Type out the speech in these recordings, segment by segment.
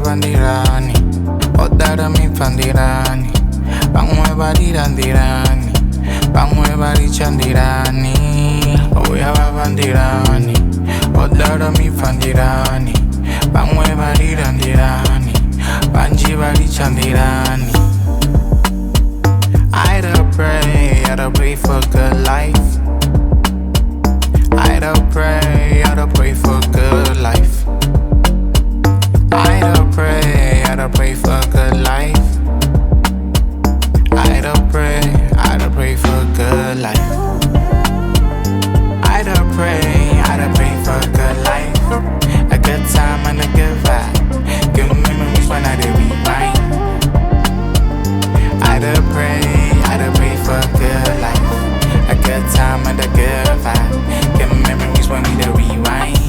Bandirani, odara mi fandirani, bangwe badirandirani, bangwe barichandirani. Oya bandirani, odara mi fandirani, bangwe badirandirani, banji barichandirani. I'd pray for good life. I'd pray for good life. I'd pray for good life. I'd pray for good life. I'd pray for good life. A good time and a good vibe. Good memories when I did rewind. I'd pray for good life. A good time and a good vibe. Good memories when we did rewind.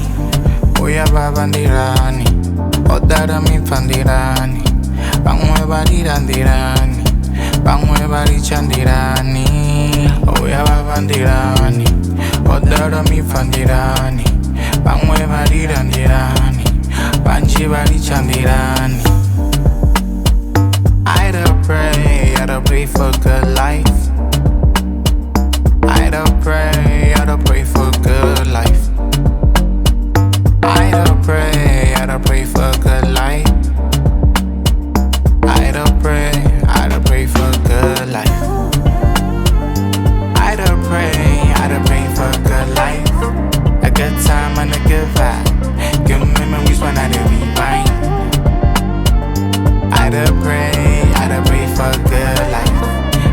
Oya bandirani, odara mi fandirani, bangwe badirandirani, bangwe barichandirani. Oya bandirani, odara mi fandirani, bangwe badirandirani, banji barichandirani. I'd pray for good life. I'd pray for good life. I'd pray for good life. I'd pray for good life. I'd pray for good life. A good time and a good vibe. Good memories when I did rewind. I'd pray for good life.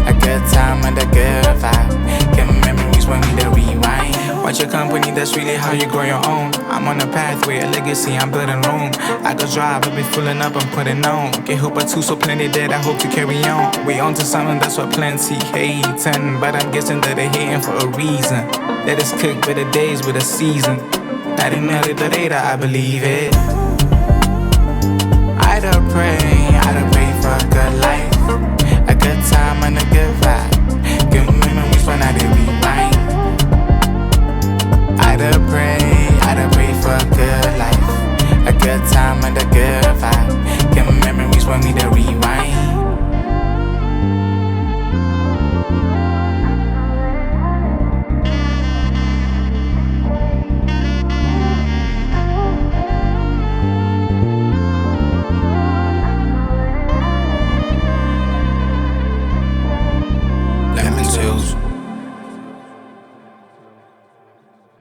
A good time and a good vibe. Good memories when we did rewind. Watch your company, that's really how you grow your own. I'm on a pathway, a legacy, I'm building Rome. I go drive, I be filling up, I'm putting on. Get hope or two, so plenty that I hope to carry on. We on to something, that's what plenty hating. But I'm guessing that they hating for a reason. That it's cooked with the days, with a season. Not in early the data, I believe it. I'd pray for a good life. A good time and a good vibe. Good memories when I did rewind. I'd pray for a good life. A good time and a good vibe. Good memories when we did rewind. Lemon juice.